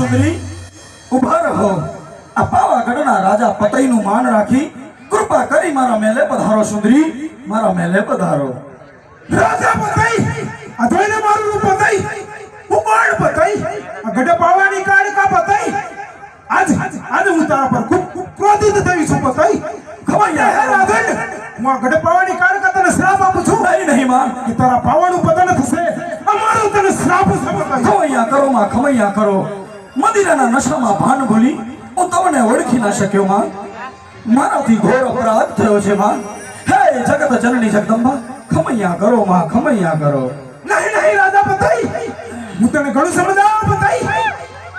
સુંદરી ઉભા રહો। આ પાવાગઢના રાજા પતઈનું માન રાખી કૃપા કરી મારા મેલે પધારો સુંદરી, મારા મેલે પધારો। રાજા પતઈ આ જોઈને મારું રૂપ પતઈ ઉબાડ પતઈ આ ગઢ પાવાની કાળકા પતઈ આજ હું તારા પર ખૂબ ક્રોધિત થઈ છું પતઈ। ખવાયા હે રાજન હું આ ગઢ પાવાની કાળકા તને શ્રાપ આપું છું। નહીં માં, કે તારા પાવાનું પતન થશે અમારું તને શ્રાપ છે પતઈ। ખમૈયા કરો માં, ખમૈયા કરો। મદિરાના નશામાં ભાન ભૂલી હું તમને ઓળખી ના શક્યો માં। મારાથી ઘોર અપરાધ થયો છે માં। હે જગત જનની જગદંબા, ખમૈયા કરો માં, ખમૈયા કરો। નહીં રાજા પતઈ હું તને ઘણું સમજાવું પતઈ,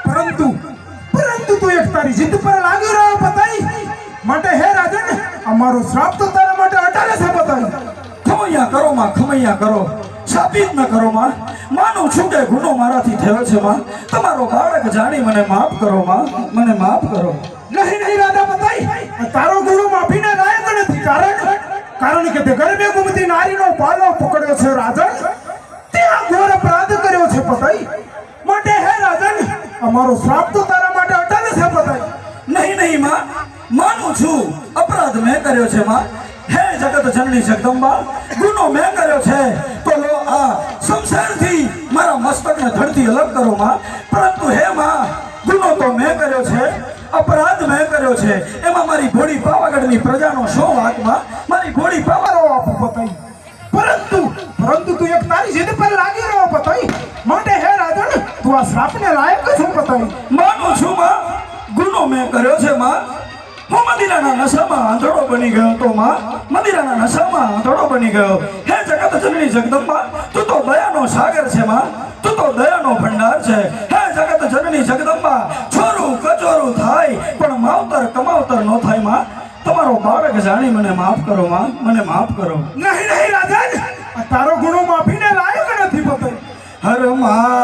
પરંતુ તું એક તારી જીદ પર લાગી રહ્યો પતઈ। માટે હે રાજન અમારો શ્રાપ તો તારા માટે અટાલે છે પતઈ। ખમૈયા કરો માં, ખમૈયા કરો। શાપિત ન કરો માં। માનું છું કે ગુનો મારાથી થયો છે માં। તમારો બાળક જાણી મને માફ કરો માં, મને માફ કરો। નહીં રાજા પતઈ તારો ગુરુ માફીને લાયક નથી। કારણ કે તે ગર્ભે ઘૂમતી નારીનો પાલો પકડ્યો છે રાજન। તે આ ઘોર અપરાધ કર્યો છે પતઈ। માટે હે રાજન અમારો શ્રાપ તો તારા માટે અટાલે છે પતઈ। નહીં માં, માનું છું અપરાધ મેં કર્યો છે માં। હે જગત જનની જગદંબા, ગુનો મેં કર્યો છે તો લો આ શમશાનથી મારા મસ્તકને ધડથી અલગ કરો માં। પરંતુ હે માં, ગુનો તો મેં કર્યો છે, અપરાધ મેં કર્યો છે, એમાં મારી ઘોડી પાવાગઢની પ્રજાનો શો વાક માં? મારી ઘોડી પાવારો આપો પતઈ। પરંતુ તું એક તારી જીદ પર લાગી રહ્યો પતઈ। માટે હે રાજન તું આ શ્રાપને લાયક છો પતઈ। માનું છું માં, ગુનો મેં કર્યો છે માં। હું મદિરાના નશામાં આંધળો બની ગયો તો માં, મદિરાના નશામાં આંધળો બની ગયો। હે જગત જનની જગદંબા, તું તો દયાનો સાગર છે માં, તું તો દયાનો ભંડાર છે। હે જગત જનની જગદંબા, છોરું કચોરું થાય પણ માવતર કમાવતર નો થાય માં। તમારો બાળક જાણી મને માફ કરો માં, મને માફ કરો। નહીં રાજન તારો ગુનો માફીને લાયક નથી પતઈ। હર માં